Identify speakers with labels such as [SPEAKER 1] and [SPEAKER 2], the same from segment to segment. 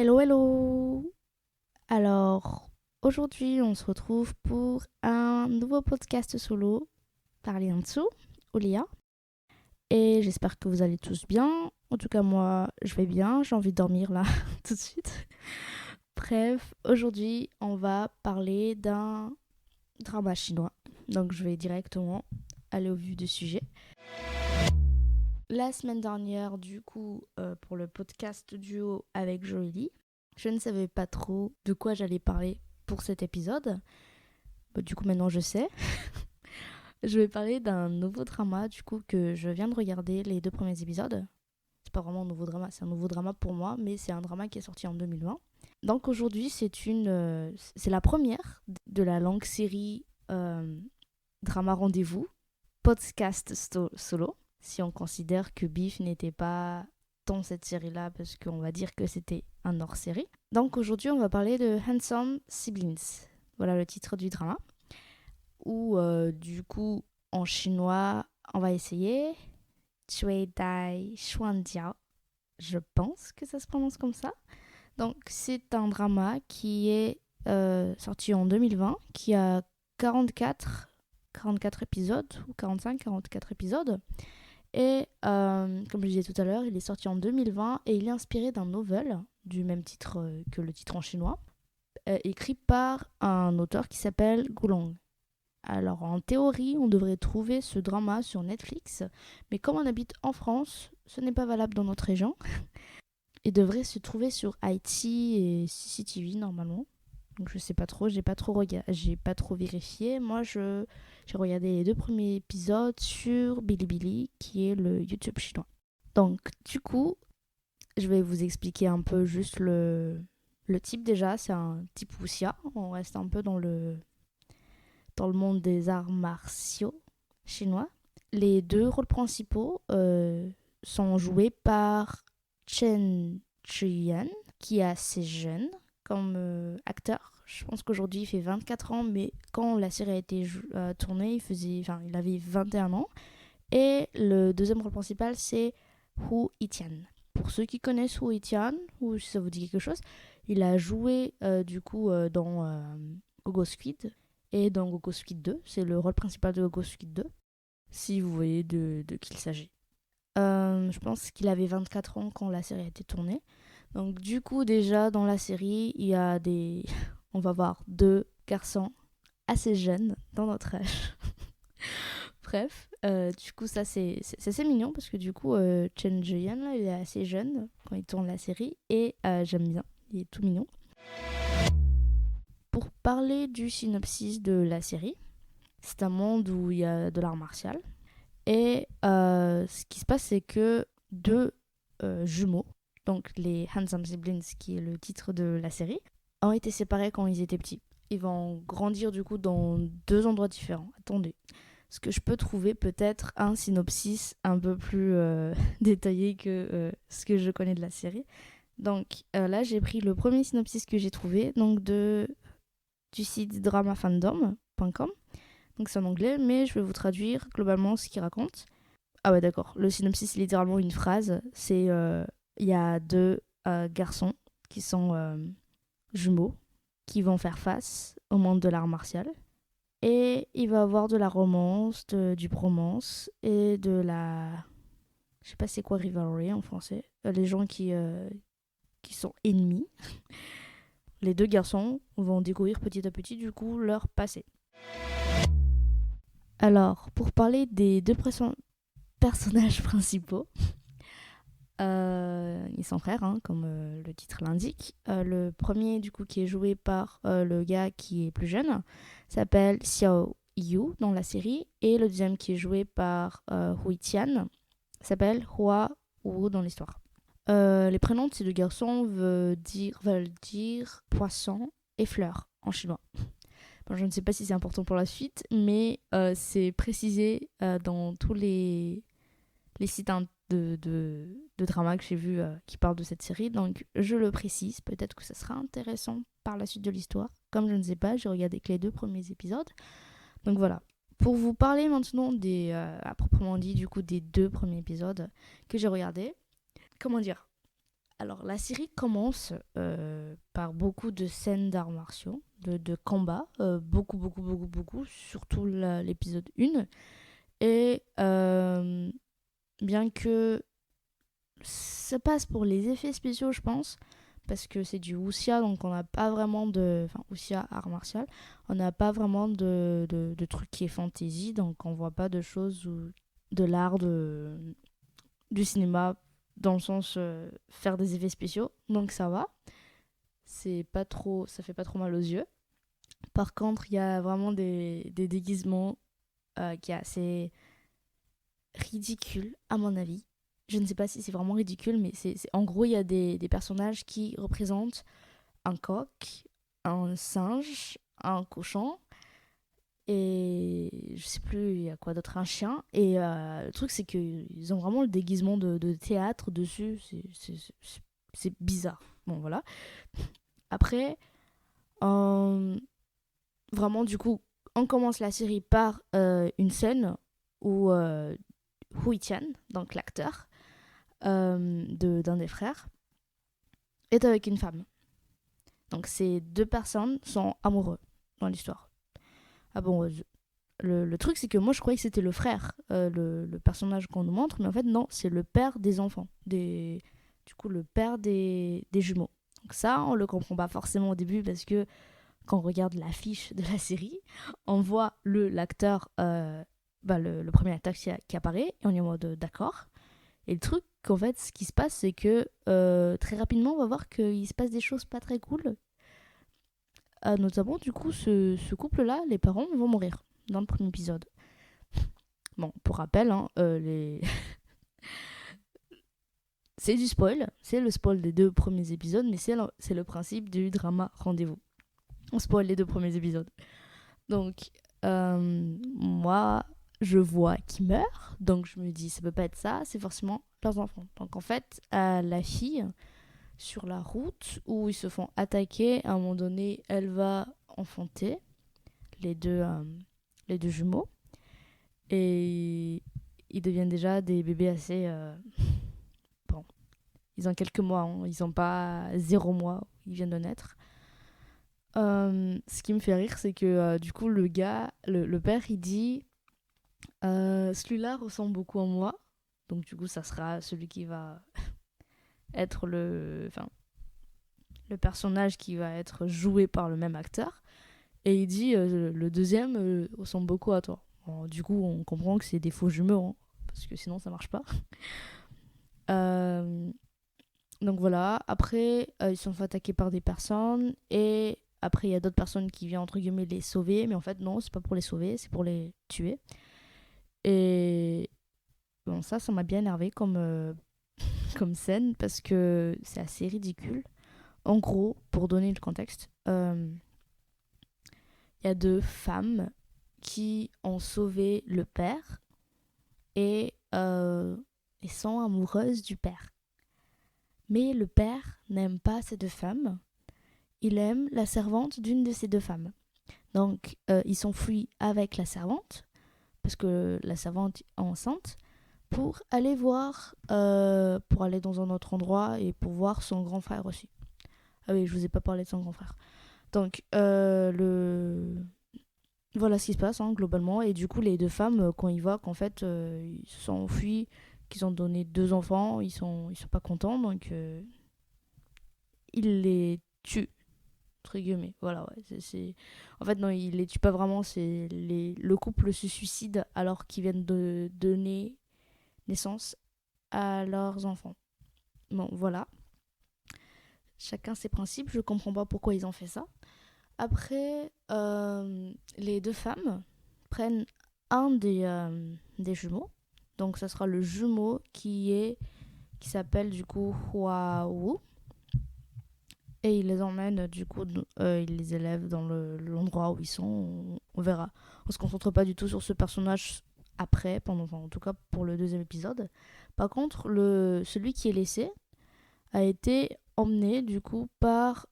[SPEAKER 1] Hello, hello! Alors, aujourd'hui, on se retrouve pour un nouveau podcast solo par Lianzu, Olia. Et j'espère que vous allez tous bien. En tout cas, moi, je vais bien. J'ai envie de dormir là, tout de suite. Bref, aujourd'hui, on va parler d'un drama chinois. Donc, je vais directement aller au vif du sujet. La semaine dernière, du coup, pour le podcast duo avec Joëlie, je ne savais pas trop de quoi j'allais parler pour cet épisode. Du coup, maintenant, je sais. Je vais parler d'un nouveau drama, du coup, que je viens de regarder les 2 premiers épisodes. C'est pas vraiment un nouveau drama, c'est un nouveau drama pour moi, mais c'est un drama qui est sorti en 2020. Donc aujourd'hui, c'est la première de la longue série Drama Rendez-vous, podcast solo. Si on considère que Beef n'était pas dans cette série-là, parce qu'on va dire que c'était un hors-série. Donc aujourd'hui, on va parler de Handsome Siblings. Voilà le titre du drama. Ou du coup, en chinois, on va essayer Cui Dai Xuanjiao. Je pense que ça se prononce comme ça. Donc c'est un drama qui est sorti en 2020, qui a 44 épisodes, ou 44 épisodes. Et comme je disais tout à l'heure, il est sorti en 2020 et il est inspiré d'un novel du même titre que le titre en chinois, écrit par un auteur qui s'appelle Gulong. Alors en théorie, on devrait trouver ce drama sur Netflix, mais comme on habite en France, ce n'est pas valable dans notre région. Il devrait se trouver sur iQIYI et CCTV normalement. Donc je sais pas trop, j'ai pas trop vérifié. Moi j'ai regardé les 2 premiers épisodes sur Bilibili, qui est le YouTube chinois. Donc du coup, je vais vous expliquer un peu juste le type déjà. C'est un type wuxia. On reste un peu dans le monde des arts martiaux chinois. Les 2 rôles principaux sont joués par Chen Zhiyan, qui est assez jeune comme acteur. Je pense qu'aujourd'hui il fait 24 ans, mais quand la série a été tournée, il avait 21 ans. Et le deuxième rôle principal, c'est Hu Yitian. Pour ceux qui connaissent Hu Yitian, ou si ça vous dit quelque chose, il a joué dans Gogo Squid et dans Gogo Squid 2. C'est le rôle principal de Gogo Squid 2, si vous voyez de qui il s'agit. Je pense qu'il avait 24 ans quand la série a été tournée. Donc du coup, déjà dans la série, il y a des... On va voir 2 garçons assez jeunes dans notre âge. Bref, du coup ça c'est assez mignon parce que du coup Chen Jian là, il est assez jeune quand il tourne la série et j'aime bien, il est tout mignon. Pour parler du synopsis de la série, c'est un monde où il y a de l'art martial et ce qui se passe c'est que 2 jumeaux, donc les Handsome Siblings qui est le titre de la série, ont été séparés quand ils étaient petits. Ils vont grandir du coup dans 2 endroits différents. Attendez, ce que je peux trouver peut-être un synopsis un peu plus détaillé que ce que je connais de la série. Donc là, j'ai pris le premier synopsis que j'ai trouvé, donc du site dramafandom.com. Donc c'est en anglais, mais je vais vous traduire globalement ce qu'il raconte. Ah ouais, d'accord. Le synopsis, c'est littéralement une phrase. C'est il y a 2 garçons qui sont jumeaux, qui vont faire face au monde de l'art martial. Et il va avoir de la romance, du bromance et de la... Je sais pas c'est quoi rivalry en français. Les gens qui sont ennemis. Les 2 garçons vont découvrir petit à petit du coup leur passé. Alors, pour parler des 2 personnages principaux, ils sont frères, hein, comme le titre l'indique. Le premier, du coup, qui est joué par le gars qui est plus jeune, s'appelle Xiao Yu dans la série. Et le deuxième, qui est joué par Hui Tian, s'appelle Hua Wu dans l'histoire. Les prénoms de ces 2 garçons veulent dire poisson et fleur en chinois. Bon, je ne sais pas si c'est important pour la suite, mais c'est précisé dans tous les sites de drama que j'ai vu qui parlent de cette série. Donc je le précise, peut-être que ça sera intéressant par la suite de l'histoire. Comme je ne sais pas, j'ai regardé que les 2 premiers épisodes. Donc voilà. Pour vous parler maintenant à proprement dit, du coup, des 2 premiers épisodes que j'ai regardés. Comment dire ? Alors, la série commence par beaucoup de scènes d'arts martiaux, de combats, beaucoup, beaucoup, beaucoup, beaucoup, surtout l'épisode 1. Et bien que ça passe pour les effets spéciaux, je pense, parce que c'est du wuxia, donc on n'a pas vraiment de... Enfin, wuxia, art martial, on n'a pas vraiment de truc qui est fantasy, donc on voit pas de choses ou de l'art du cinéma dans le sens faire des effets spéciaux, donc ça va. C'est pas trop, ça fait pas trop mal aux yeux. Par contre, il y a vraiment des déguisements qui est assez ridicule à mon avis. Je ne sais pas si c'est vraiment ridicule, mais en gros, il y a des personnages qui représentent un coq, un singe, un cochon, et je sais plus, il y a quoi d'autre, un chien. Et le truc, c'est qu'ils ont vraiment le déguisement de théâtre dessus. C'est bizarre. Bon, voilà. Après, euh, vraiment, du coup, on commence la série par une scène où Hui Tian, donc l'acteur d'un des frères, est avec une femme. Donc ces deux personnes sont amoureux dans l'histoire. Ah bon, le truc c'est que moi je croyais que c'était le frère, le personnage qu'on nous montre, mais en fait non, c'est le père des enfants, du coup le père des jumeaux. Donc ça, on le comprend pas forcément au début parce que quand on regarde l'affiche de la série, on voit l'acteur, le premier acteur qui apparaît, et on est en mode d'accord. Et le truc, en fait, ce qui se passe, c'est que très rapidement, on va voir qu'il se passe des choses pas très cool. Notamment, du coup, ce couple-là, les parents vont mourir dans le premier épisode. Bon, pour rappel, hein, c'est du spoil. C'est le spoil des 2 premiers épisodes, mais c'est le principe du drama Rendez-vous. On spoil les 2 premiers épisodes. Donc, moi, je vois qu'ils meurent. Donc, je me dis, ça peut pas être ça. C'est forcément leurs enfants. Donc, en fait, la fille, sur la route où ils se font attaquer, à un moment donné, elle va enfanter les deux jumeaux. Et ils deviennent déjà des bébés assez... bon, ils ont quelques mois. Hein. Ils n'ont pas 0 mois. Ils viennent de naître. Ce qui me fait rire, c'est que du coup, le gars, le père, il dit celui-là ressemble beaucoup à moi. Donc, du coup, ça sera celui qui va être le personnage qui va être joué par le même acteur. Et il dit le deuxième ressemble beaucoup à toi. Bon, du coup, on comprend que c'est des faux jumeaux, hein, parce que sinon, ça marche pas. Euh, donc voilà. Après, ils sont fait attaquer par des personnes. Et après, il y a d'autres personnes qui viennent, entre guillemets, les sauver. Mais en fait, non, c'est pas pour les sauver, c'est pour les tuer. Et bon, ça m'a bien énervé comme scène, parce que c'est assez ridicule. En gros, pour donner le contexte, il y a 2 femmes qui ont sauvé le père et sont amoureuses du père. Mais le père n'aime pas ces 2 femmes. Il aime la servante d'une de ces 2 femmes. Donc, ils s'enfuient avec la servante, parce que la servante est enceinte, pour aller pour aller dans un autre endroit et pour voir son grand frère aussi. Ah oui, je vous ai pas parlé de son grand frère. Donc, voilà ce qui se passe hein, globalement. Et du coup, les 2 femmes, quand ils voient qu'en fait, ils se sont enfuis, qu'ils ont donné 2 enfants, ils sont pas contents. Donc, ils les tuent, entre guillemets. Voilà, ouais. En fait, non, ils les tuent pas vraiment. Le couple se suicide alors qu'ils viennent de donner naissance à leurs enfants. Bon, voilà. Chacun ses principes. Je comprends pas pourquoi ils ont fait ça. Après, les 2 femmes prennent un des jumeaux. Donc, ça sera le jumeau qui s'appelle du coup Huawu. Et ils les emmènent, du coup, ils les élèvent dans l'endroit où ils sont. On verra. On se concentre pas du tout sur ce personnage après, en tout cas pour le 2e épisode. Par contre, celui qui est laissé a été emmené, du coup, par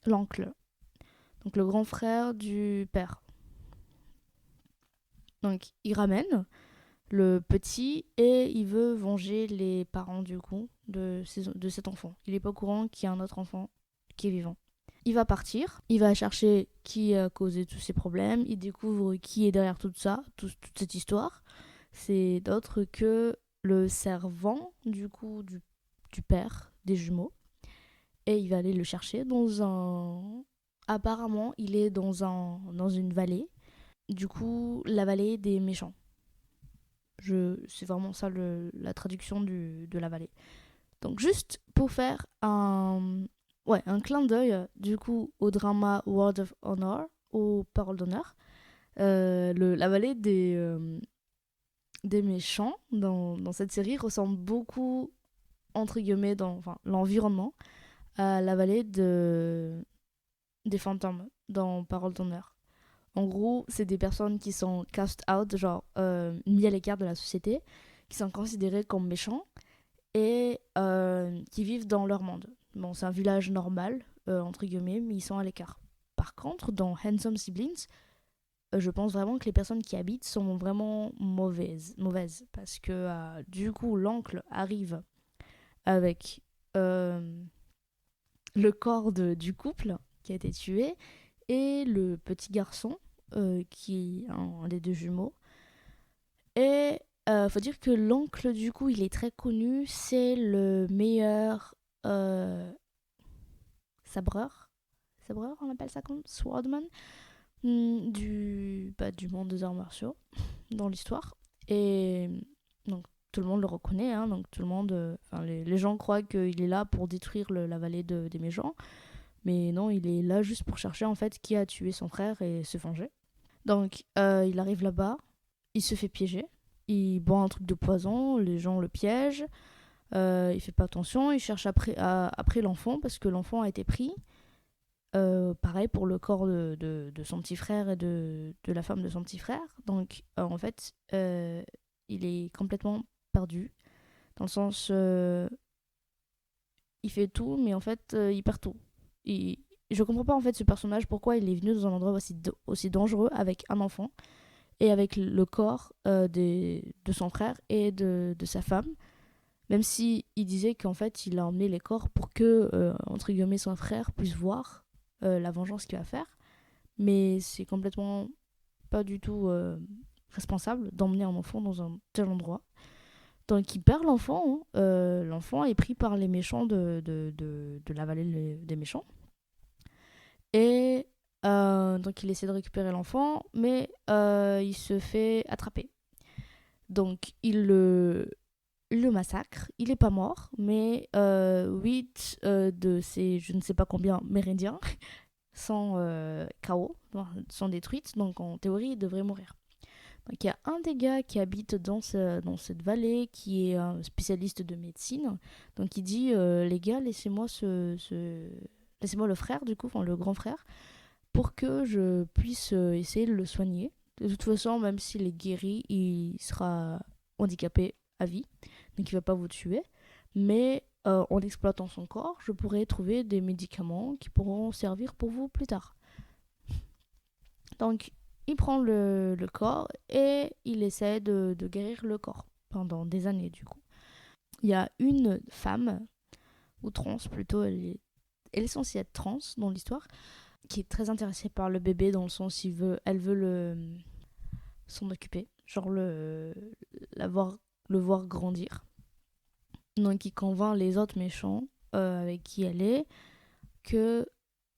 [SPEAKER 1] l'oncle. Donc le grand frère du père. Donc il ramène le petit, et il veut venger les parents du coup de cet enfant. Il est pas au courant qu'il y a un autre enfant qui est vivant. Il va partir, il va chercher qui a causé tous ces problèmes, il découvre qui est derrière tout ça, toute cette histoire. C'est d'autre que le servant du coup du père des jumeaux. Et il va aller le chercher dans un... Apparemment, il est dans une vallée. Du coup, la vallée des méchants. C'est vraiment ça la traduction de la vallée. Donc juste pour faire un clin d'œil du coup au drama World of Honor, aux paroles d'honneur, la vallée des méchants dans cette série ressemble beaucoup, entre guillemets, dans l'environnement, à la vallée des fantômes dans Paroles d'honneur. En gros, c'est des personnes qui sont cast out, genre mis à l'écart de la société, qui sont considérées comme méchants et qui vivent dans leur monde. Bon, c'est un village normal, entre guillemets, mais ils sont à l'écart. Par contre, dans Handsome Siblings, je pense vraiment que les personnes qui habitent sont vraiment mauvaises parce que du coup, l'oncle arrive avec le corps du couple qui a été tué et le petit garçon qui est un des deux jumeaux. Et faut dire que l'oncle, du coup, il est très connu. C'est le meilleur sabreur. Sabreur, on appelle ça comme swordman du monde des arts martiaux dans l'histoire. Et donc, tout le monde le reconnaît. Hein, donc, tout le monde... les gens croient qu'il est là pour détruire la vallée des méchants. Mais non, il est là juste pour chercher, en fait, qui a tué son frère et se venger. Donc, il arrive là-bas. Il se fait piéger. Il boit un truc de poison, les gens le piègent, il fait pas attention, il cherche après l'enfant parce que l'enfant a été pris. Pareil pour le corps de son petit frère et de la femme de son petit frère. Donc en fait, il est complètement perdu. Dans le sens, il fait tout, mais en fait, il perd tout. Je comprends pas en fait ce personnage, pourquoi il est venu dans un endroit aussi dangereux avec un enfant et avec le corps de son frère et de sa femme. Même si il disait qu'en fait, il a emmené les corps pour que, entre guillemets, son frère puisse voir la vengeance qu'il va faire. Mais c'est complètement pas du tout responsable d'emmener un enfant dans un tel endroit. Donc il perd l'enfant. Hein. L'enfant est pris par les méchants de la vallée des méchants. Et donc il essaie de récupérer l'enfant, mais il se fait attraper. Donc il le massacre. Il n'est pas mort, mais 8 de ces je ne sais pas combien mérindiens sont KO, sont détruites. Donc en théorie, il devrait mourir. Donc il y a un des gars qui habite dans cette vallée, qui est un spécialiste de médecine. Donc il dit les gars, laissez-moi laissez-moi le frère, du coup, enfin le grand frère, pour que je puisse essayer de le soigner. De toute façon, même s'il est guéri, il sera handicapé à vie, donc il ne va pas vous tuer. Mais en exploitant son corps, je pourrais trouver des médicaments qui pourront servir pour vous plus tard. Donc, il prend le corps et il essaie de guérir le corps pendant des années, du coup. Il y a une femme, ou trans plutôt, elle est censée être trans dans l'histoire, qui est très intéressée par le bébé dans le sens elle veut s'en occuper, genre le voir grandir. Donc il convainc les autres méchants avec qui elle est que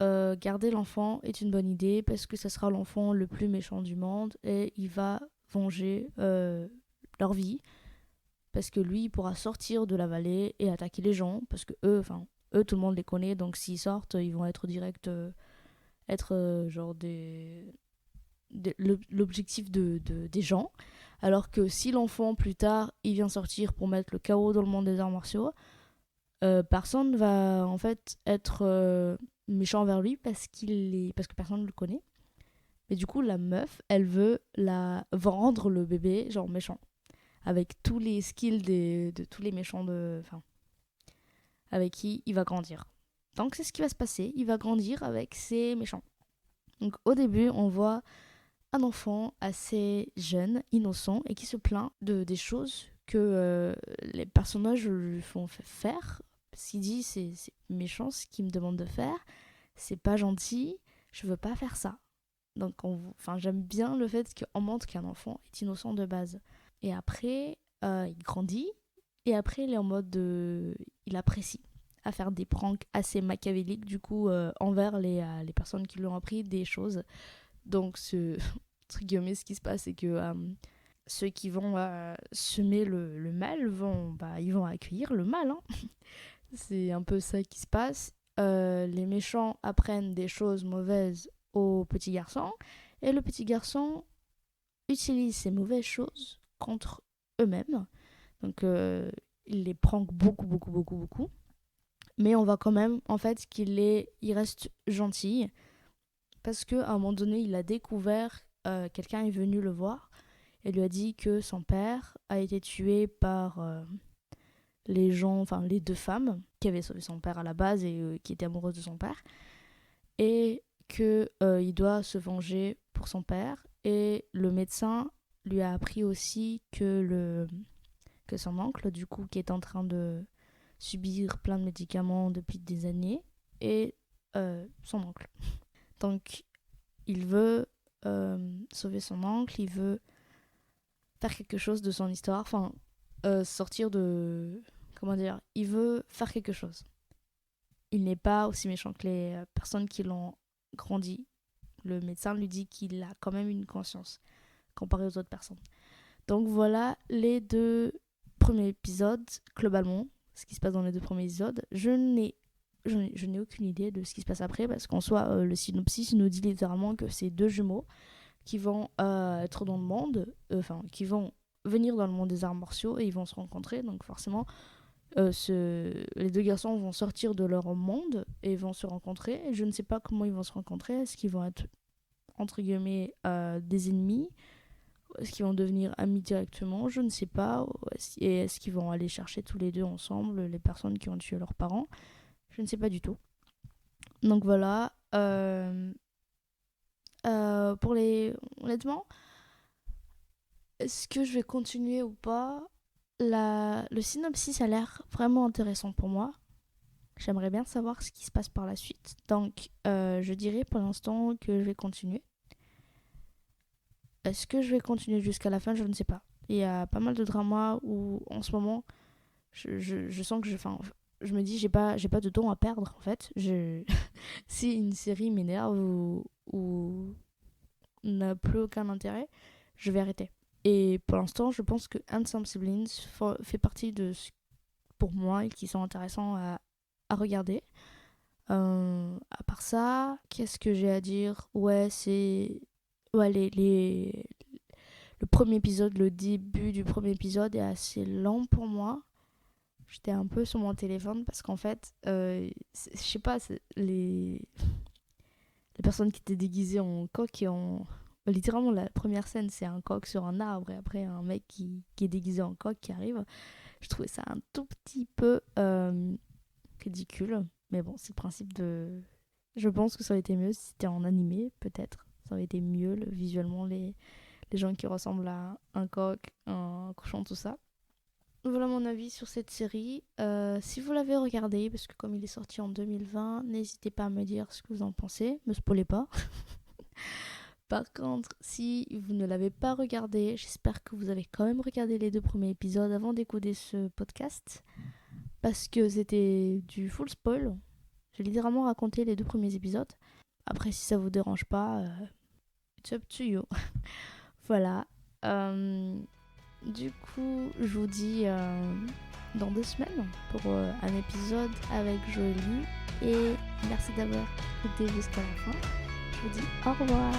[SPEAKER 1] garder l'enfant est une bonne idée parce que ça sera l'enfant le plus méchant du monde et il va venger leur vie parce que lui il pourra sortir de la vallée et attaquer les gens parce que eux tout le monde les connaît, donc s'ils sortent ils vont être direct genre l'objectif des gens. Alors que si l'enfant plus tard il vient sortir pour mettre le chaos dans le monde des arts martiaux, personne va en fait être méchant vers lui parce que personne ne le connaît. Mais du coup la meuf elle veut vendre le bébé genre méchant avec tous les skills de tous les méchants avec qui il va grandir. Donc c'est ce qui va se passer, il va grandir avec ces méchants. Donc au début on voit un enfant assez jeune, innocent, et qui se plaint des choses que les personnages lui font faire. Parce qu'il dit c'est méchant ce qu'il me demande de faire, c'est pas gentil, je veux pas faire ça. Donc j'aime bien le fait qu'on montre qu'un enfant est innocent de base. Et après, il grandit, et après il est en mode il apprécie à faire des pranks assez machiavéliques du coup envers les personnes qui lui ont appris des choses. Donc entre guillemets, ce qui se passe, c'est que ceux qui vont semer le mal ils vont accueillir le mal, hein. C'est un peu ça qui se passe. Les méchants apprennent des choses mauvaises au petit garçon, et le petit garçon utilise ces mauvaises choses contre eux-mêmes. Donc il les prank beaucoup. Mais on voit quand même en fait il reste gentil, parce qu'à un moment donné il a découvert, quelqu'un est venu le voir et lui a dit que son père a été tué par les deux femmes qui avaient sauvé son père à la base et qui étaient amoureuses de son père, et que il doit se venger pour son père. Et le médecin lui a appris aussi que son oncle, du coup, qui est en train de subir plein de médicaments depuis des années, est son oncle. Donc il veut sauver son oncle, il veut faire quelque chose de son histoire, sortir de... Comment dire, il veut faire quelque chose. Il n'est pas aussi méchant que les personnes qui l'ont grandi. Le médecin lui dit qu'il a quand même une conscience comparé aux autres personnes. Donc voilà les 2 premiers épisodes, globalement, ce qui se passe dans les 2 premiers épisodes. Je n'ai aucune idée de ce qui se passe après, parce qu'en soi, le synopsis nous dit littéralement que c'est 2 jumeaux qui vont être dans le monde, qui vont venir dans le monde des arts martiaux, et ils vont se rencontrer. Donc forcément, les 2 garçons vont sortir de leur monde et vont se rencontrer. Je ne sais pas comment ils vont se rencontrer. Est-ce qu'ils vont être, entre guillemets, des ennemis? Est-ce qu'ils vont devenir amis directement? Je ne sais pas. Et est-ce qu'ils vont aller chercher tous les 2 ensemble les personnes qui ont tué leurs parents? Je ne sais pas du tout. Donc voilà. Honnêtement, est-ce que je vais continuer ou pas? Le synopsis a l'air vraiment intéressant pour moi. J'aimerais bien savoir ce qui se passe par la suite. Donc, je dirais pour l'instant que je vais continuer. Est-ce que je vais continuer jusqu'à la fin? Je ne sais pas. Il y a pas mal de dramas où, en ce moment, je sens que je me dis, j'ai pas de temps à perdre, en fait. Si une série m'énerve ou n'a plus aucun intérêt, je vais arrêter. Et pour l'instant, je pense que Handsome Siblings fait partie de ce, pour moi, qui sont intéressants à regarder. À part ça, qu'est-ce que j'ai à dire? Ouais, c'est... Ouais, le premier épisode, le début du premier épisode est assez lent pour moi. J'étais un peu sur mon téléphone parce qu'en fait, je sais pas, les personnes qui étaient déguisées en coq et en... Littéralement, la première scène, c'est un coq sur un arbre et après un mec qui est déguisé en coq qui arrive. Je trouvais ça un tout petit peu ridicule. Mais bon, c'est le principe de... Je pense que ça aurait été mieux si c'était en animé, peut-être. Ça aurait été mieux, visuellement, les gens qui ressemblent à un coq, un cochon, tout ça. Voilà mon avis sur cette série. Si vous l'avez regardé, parce que comme il est sorti en 2020, n'hésitez pas à me dire ce que vous en pensez. Me spoilez pas. Par contre, si vous ne l'avez pas regardé, j'espère que vous avez quand même regardé les 2 premiers épisodes avant d'écouter ce podcast. Parce que c'était du full spoil. J'ai littéralement raconté les 2 premiers épisodes. Après, si ça vous dérange pas, it's up to you. Voilà. Du coup, je vous dis dans 2 semaines pour un épisode avec Jolie. Et merci d'avoir écouté jusqu'à la fin. Je vous dis au revoir.